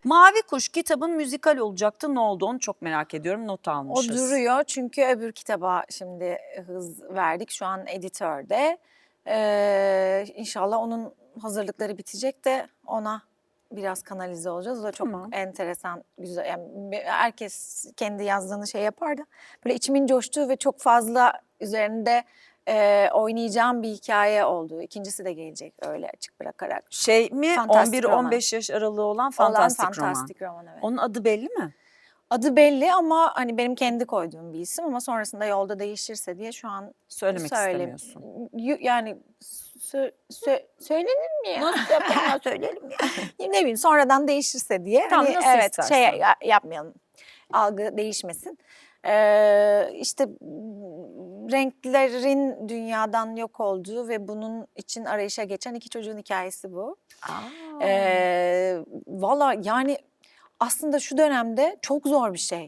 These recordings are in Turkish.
Mavi Kuş kitabın müzikal olacaktı. Ne oldu onu çok merak ediyorum. Not O almışız. duruyor çünkü öbür kitaba şimdi hız verdik. Şu an editörde. İnşallah onun hazırlıkları bitecek de ona biraz kanalize olacağız. O da çok Tamam. enteresan, güzel. Yani herkes kendi yazdığını şey yapar da böyle içimin coştuğu ve çok fazla üzerinde oynayacağım bir hikaye oldu. İkincisi de gelecek öyle açık bırakarak. Şey mi, Fantastik 11-15 yaş aralığı olan fantastik roman. Fantastik roman, evet. Onun adı belli mi? Adı belli ama hani benim kendi koyduğum bir isim ama sonrasında yolda değişirse diye şu an Söylemek istemiyorsun. Yani söylenir mi ya? Nasıl yapalım, söyleyelim ya. Ne bileyim sonradan değişirse diye. Tamam, Hani nasıl evet istersen. yapmayalım. Algı değişmesin. İşte renklerin dünyadan yok olduğu ve bunun için arayışa geçen iki çocuğun hikayesi bu. Valla yani aslında şu dönemde çok zor bir şey.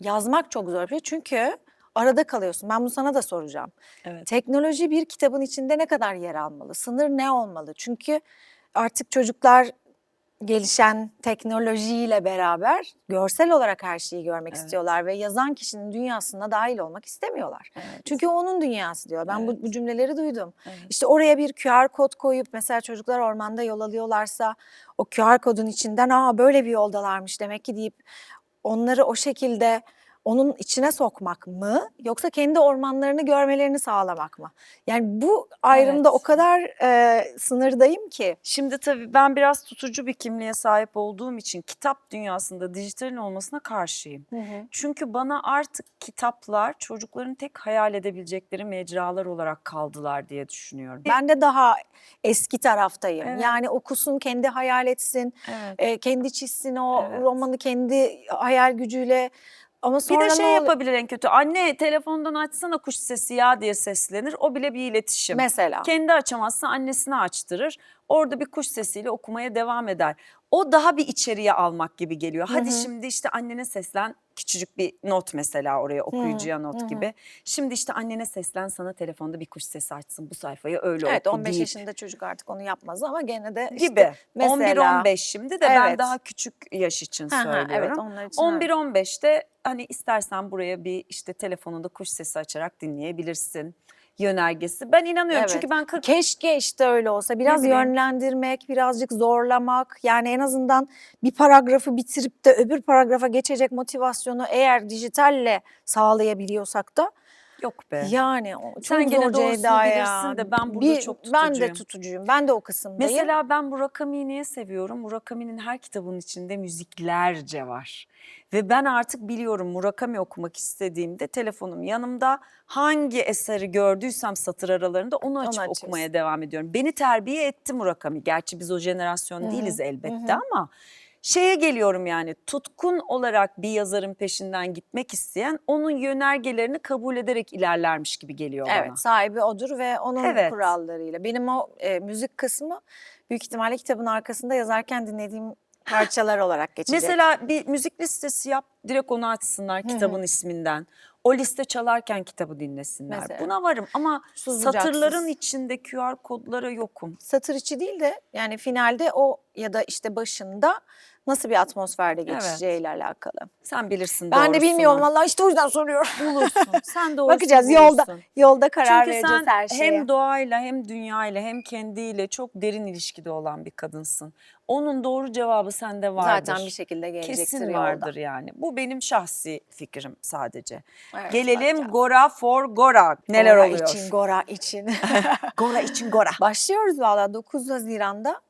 Yazmak çok zor bir şey çünkü arada kalıyorsun. Ben bunu sana da soracağım. Evet. Teknoloji bir kitabın içinde ne kadar yer almalı? Sınır ne olmalı? Çünkü artık çocuklar gelişen teknolojiyle beraber görsel olarak her şeyi görmek istiyorlar ve yazan kişinin dünyasına dahil olmak istemiyorlar. Evet. Çünkü onun dünyası diyor. Ben Evet. bu cümleleri duydum. Evet. İşte oraya bir QR kod koyup mesela çocuklar ormanda yol alıyorlarsa o QR kodun içinden böyle bir yoldalarmış demek ki deyip onları o şekilde onun içine sokmak mı yoksa kendi ormanlarını görmelerini sağlamak mı? Yani bu ayrımda Evet. o kadar sınırdayım ki. Şimdi tabii ben biraz tutucu bir kimliğe sahip olduğum için kitap dünyasında dijitalin olmasına karşıyım. Çünkü bana artık kitaplar çocukların tek hayal edebilecekleri mecralar olarak kaldılar diye düşünüyorum. Ben de daha eski taraftayım. Evet. Yani okusun, kendi hayal etsin, Evet. kendi çizsin o Evet. romanı kendi hayal gücüyle. Ama Bir sonra de şey ne oluyor? yapabilir en kötü. Anne telefondan açsana kuş sesi ya diye seslenir. O bile bir iletişim. Mesela. Kendi açamazsa annesine açtırır. Orada bir kuş sesiyle okumaya devam eder. O daha bir içeriye almak gibi geliyor. Hadi şimdi işte annene seslen. Küçücük bir not mesela oraya okuyucuya not gibi. Şimdi işte annene seslen sana telefonda bir kuş sesi açsın bu sayfayı öyle Evet, oku 15 deyip. yaşında çocuk artık onu yapmaz ama gene de işte Gibi. mesela. 11-15 şimdi de ben Evet. daha küçük yaş için Evet, söylüyorum. onlar için öyle. 11-15'te hani istersen buraya bir işte telefonunda kuş sesi açarak dinleyebilirsin yönergesi. Ben inanıyorum çünkü ben 40 Keşke işte öyle olsa. Biraz bileyim. yönlendirmek, birazcık zorlamak. Yani en azından bir paragrafı bitirip de öbür paragrafa geçecek motivasyonu eğer dijitalle sağlayabiliyorsak da Yok be. yani o çok Sen gene zor doğrusunu Ceyda bilirsin ya. de ben burada çok Ben de tutucuyum. tutucuyum. Ben de o kısımdayım. Mesela ben Murakami'yi niye seviyorum? Murakami'nin her kitabının içinde müziklerce var. Ve ben artık biliyorum Murakami okumak istediğimde telefonum yanımda hangi eseri gördüysem satır aralarında onu açıp açıyorsun. okumaya devam ediyorum. Beni terbiye etti Murakami. Gerçi biz o jenerasyon değiliz elbette ama şeye geliyorum yani tutkun olarak bir yazarın peşinden gitmek isteyen onun yönergelerini kabul ederek ilerlermiş gibi geliyor bana. Evet, sahibi odur ve onun Evet. kurallarıyla. Benim o müzik kısmı büyük ihtimalle kitabın arkasında yazarken dinlediğim parçalar olarak geçecek. Mesela bir müzik listesi yap, direkt onu açsınlar kitabın isminden. O liste çalarken kitabı dinlesinler. Mesela. Buna varım ama Suz satırların bucaksız. içinde QR kodlara yokum. Satır içi değil de yani finalde o ya da işte başında nasıl bir atmosferde geçeceğiyle alakalı. Sen bilirsin Ben doğrusunu. de bilmiyorum vallahi işte o yüzden soruyorum. Bulursun. Sen doğrusunu Bakacağız bulursun. yolda karar Çünkü vereceğiz sen her şeye. hem doğayla hem dünyayla hem kendiyle çok derin ilişkide olan bir kadınsın. Onun doğru cevabı sende vardır. Zaten bir şekilde gelecektir Kesin yolda. vardır yani. Bu benim şahsi fikrim sadece. Evet, Gelelim bakacağız. Gora for Gora. Neler Gora oluyor? için, Gora için. Gora için Gora. Başlıyoruz valla 9 Haziran'da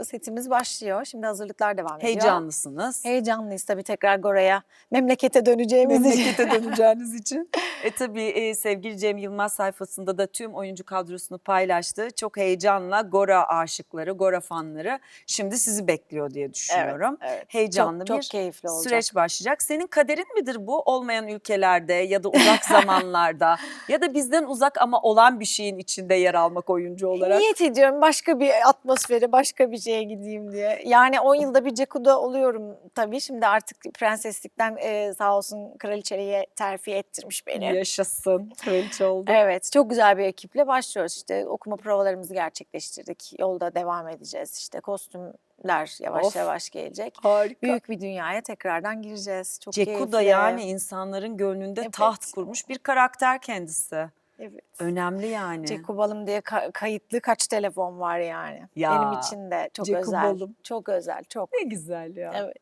setimiz başlıyor. Şimdi hazırlıklar devam ediyor. Heyecanlısınız. Heyecanlıyız tabii tekrar Gora'ya, memlekete döneceğimiz için. Memlekete döneceğiniz için. Tabii sevgili Cem Yılmaz sayfasında da tüm oyuncu kadrosunu paylaştı. Çok heyecanla Gora aşıkları, Gora fanları şimdi sizi bekliyor diye düşünüyorum. Evet. Heyecanlı Çok bir keyifli olacak. süreç başlayacak. Senin kaderin midir bu? Olmayan ülkelerde ya da uzak zamanlarda ya da bizden uzak ama olan bir şeyin içinde yer almak oyuncu olarak. Niyet ediyorum başka bir atmosfer atmosferi, başka bir şeye gideyim diye. Yani 10 yılda bir Ceku'da oluyorum tabii. Şimdi artık prenseslikten sağ olsun kraliçeliğe terfi ettirmiş beni. Yaşasın. Kraliçe oldu. Evet, çok güzel bir ekiple başlıyoruz. İşte okuma provalarımızı gerçekleştirdik. Yolda devam edeceğiz. İşte kostümler yavaş Of. yavaş gelecek. Harika. Büyük bir dünyaya tekrardan gireceğiz. Çok Ceku da keyifli. yani insanların gönlünde Evet. taht kurmuş bir karakter kendisi. Evet. Önemli yani. Ceku Balım diye kayıtlı kaç telefon var yani. Ya, Benim için de çok Ceku özel. Balım. Çok özel, çok. Ne güzel ya. Evet.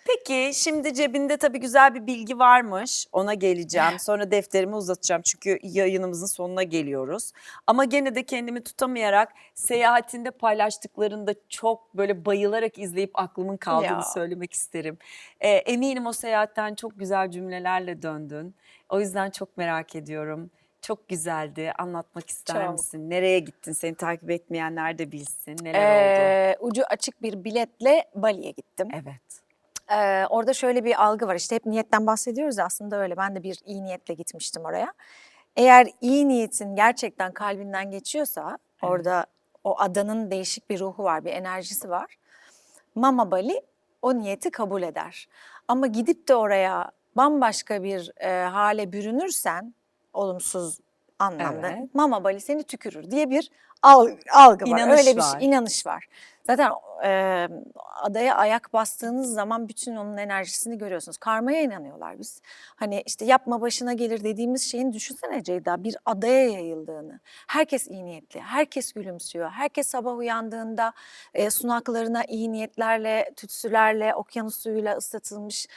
Peki şimdi cebinde tabii güzel bir bilgi varmış. Ona geleceğim. Sonra defterimi uzatacağım çünkü yayınımızın sonuna geliyoruz. Ama gene de kendimi tutamayarak seyahatinde paylaştıklarında çok böyle bayılarak izleyip aklımın kaldığını Ya. söylemek isterim. Eminim o seyahatten çok güzel cümlelerle döndün. O yüzden çok merak ediyorum. Çok güzeldi. Anlatmak ister Çok. misin? Nereye gittin? Seni takip etmeyenler de bilsin. Neler oldu? Ucu açık bir biletle Bali'ye gittim. Evet. Orada şöyle bir algı var. İşte hep niyetten bahsediyoruz ya, aslında öyle. Ben de bir iyi niyetle gitmiştim oraya. Eğer iyi niyetin gerçekten kalbinden geçiyorsa, orada o adanın değişik bir ruhu var, bir enerjisi var. Mama Bali o niyeti kabul eder. Ama gidip de oraya bambaşka bir hale bürünürsen, olumsuz anlamda, Evet. Mama Bali seni tükürür diye bir algı var. İnanış Öyle bir var. inanış var. Zaten adaya ayak bastığınız zaman bütün onun enerjisini görüyorsunuz. Karmaya inanıyorlar biz. Hani işte yapma başına gelir dediğimiz şeyin, düşünsene Ceyda, bir adaya yayıldığını. Herkes iyi niyetli, herkes gülümsüyor. Herkes sabah uyandığında sunaklarına iyi niyetlerle, tütsülerle, okyanus suyuyla ıslatılmış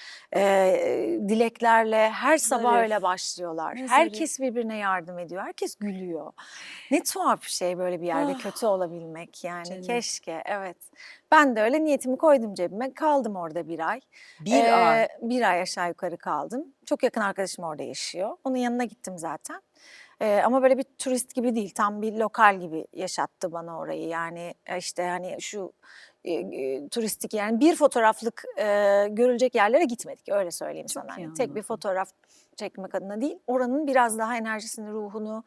dileklerle her sabah Zarif. öyle başlıyorlar. Ne Herkes birbirine yardım ediyor, herkes gülüyor. Ne tuhaf bir şey böyle bir yerde Ah, kötü olabilmek yani. cennet. Keşke, evet. Ben de öyle niyetimi koydum cebime. Kaldım orada bir ay. Bir ay. Bir ay aşağı yukarı kaldım. Çok yakın arkadaşım orada yaşıyor. Onun yanına gittim zaten. Ama böyle bir turist gibi değil, tam bir lokal gibi yaşattı bana orayı. Yani işte hani şu turistik, yani bir fotoğraflık görülecek yerlere gitmedik, öyle söyleyeyim Çok sana. iyi Hani tek bir anladım. fotoğraf çekmek adına değil, oranın biraz daha enerjisini, ruhunu,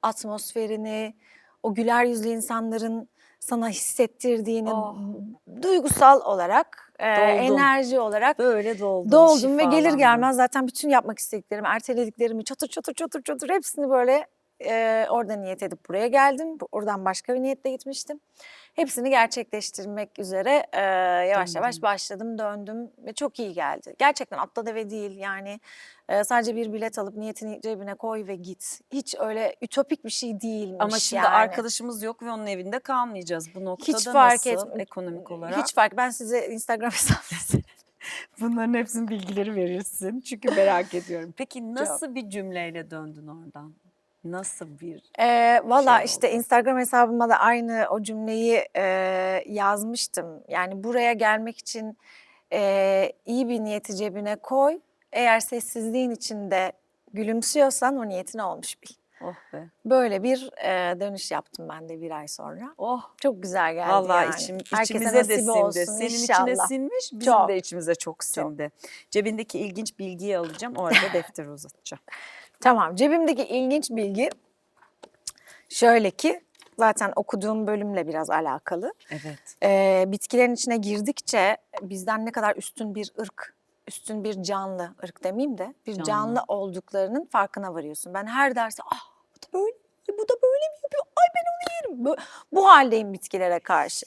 atmosferini, o güler yüzlü insanların sana hissettirdiğini Oh. duygusal olarak, Doldun. enerji olarak Böyle doldun. doldum ve gelir şifalandın. gelmez zaten bütün yapmak istediklerimi, ertelediklerimi çatır çatır çatır çatır hepsini böyle orada niyet edip buraya geldim. Oradan başka bir niyetle gitmiştim. Hepsini gerçekleştirmek üzere yavaş yavaş Döndün. başladım, döndüm ve çok iyi geldi. Gerçekten atla deve değil yani, sadece bir bilet alıp niyetini cebine koy ve git. Hiç öyle ütopik bir şey değilmiş Ama şimdi yani. arkadaşımız yok ve onun evinde kalmayacağız. Bu noktada Hiç fark nasıl etmiyor. ekonomik olarak? Hiç fark. Ben size Instagram hesabı Bunların hepsinin bilgileri verirsin. Çünkü merak ediyorum. Peki nasıl bir cümleyle döndün oradan? Nasıl bir Valla şey işte oldu? Instagram hesabıma da aynı o cümleyi yazmıştım. Yani buraya gelmek için iyi bir niyeti cebine koy. Eğer sessizliğin içinde gülümsüyorsan o niyetin olmuş bil. Oh be. Böyle bir dönüş yaptım ben de bir ay sonra. Oh. Çok güzel geldi Vallahi yani. Herkese içimize de nasip sindi. olsun Senin içine inşallah. sinmiş, bizim Çok. de içimize çok sindi. Cebindeki ilginç bilgiyi alacağım. O arada defteri uzatacağım. Tamam, cebimdeki ilginç bilgi şöyle ki, zaten okuduğum bölümle biraz alakalı. Evet. Bitkilerin içine girdikçe bizden ne kadar üstün bir ırk, üstün bir canlı, ırk demeyeyim de bir Canlı. canlı olduklarının farkına varıyorsun. Ben her derste bu da böyle, bu da böyle mi yapıyor? Ay ben onu yerim. Bu haldeyim bitkilere karşı.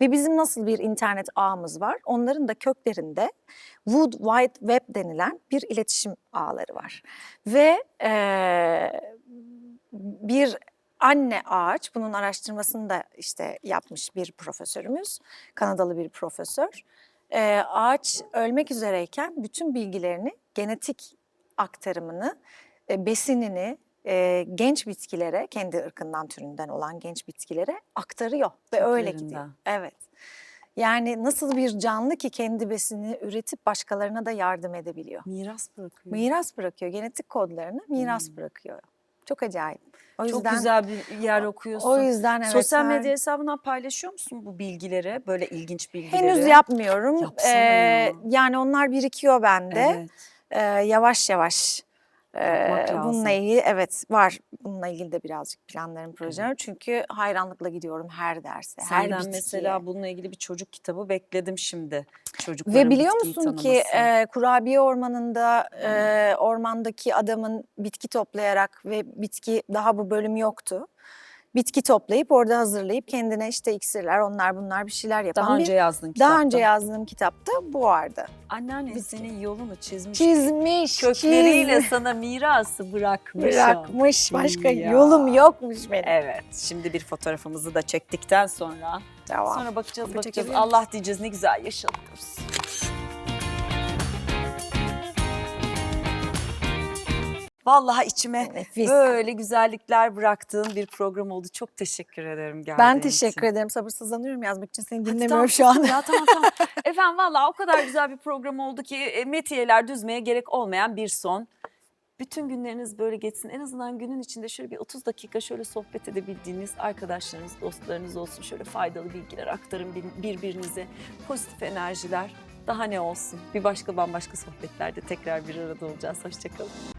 Ve bizim nasıl bir internet ağımız var? Onların da köklerinde Wood Wide Web denilen bir iletişim ağları var. Ve bir anne ağaç, bunun araştırmasını da işte yapmış bir profesörümüz, Kanadalı bir profesör. Ağaç ölmek üzereyken bütün bilgilerini, genetik aktarımını, besinini genç bitkilere, kendi ırkından, türünden olan genç bitkilere aktarıyor ve öyle gidiyor. Köklerinden. Evet. Yani nasıl bir canlı ki kendi besinini üretip başkalarına da yardım edebiliyor. Miras bırakıyor. Miras bırakıyor, genetik kodlarını miras bırakıyor. Çok acayip. O Çok yüzden, güzel bir yer okuyorsun. o yüzden evet. Sosyal medya hesabından paylaşıyor musun bu bilgileri? Böyle ilginç bilgileri. Henüz yapmıyorum. Yapsana ya. Yani onlar birikiyor bende. Evet. Yavaş yavaş Yapmak lazım. Bununla ilgili evet var. Bununla ilgili de birazcık planlarım, projelerim. Çünkü hayranlıkla gidiyorum her derse, her Senden bitkiye. mesela bununla ilgili bir çocuk kitabı bekledim şimdi. Ve Çocukların biliyor bitkiyi musun ki tanıması. kurabiye ormanında ormandaki adamın bitki toplayarak ve bitki daha bu bölüm yoktu. Bitki toplayıp orada hazırlayıp kendine işte iksirler onlar bunlar bir şeyler yapan Daha bir önce yazdığın daha kitapta. önce yazdığım kitapta bu vardı. Anneannen Bitki. senin yolunu çizmiş. Çizmiş, Kökleriyle sana mirası bırakmış. o. bırakmış. Başka Ya. yolum yokmuş benim. Evet, şimdi bir fotoğrafımızı da çektikten sonra Tamam. sonra bakacağız. Foto çekebilir Allah diyeceğiz ne güzel yaşadınız. Vallahi içime Nefis. böyle güzellikler bıraktığın bir program oldu. Çok teşekkür ederim geldiğin Ben için. teşekkür ederim. Sabırsızlanıyorum yazmak için. Seni Hadi dinlemiyorum tamam, şu an. sustum ya, tamam. Efendim vallahi o kadar güzel bir program oldu ki metiyeler düzmeye gerek olmayan bir son. Bütün günleriniz böyle geçsin. En azından günün içinde şöyle bir 30 dakika şöyle sohbet edebildiğiniz arkadaşlarınız, dostlarınız olsun. Şöyle faydalı bilgiler aktarın birbirinize. Pozitif enerjiler. Daha ne olsun? Bir başka bambaşka sohbetlerde tekrar bir arada olacağız. Hoşça kalın.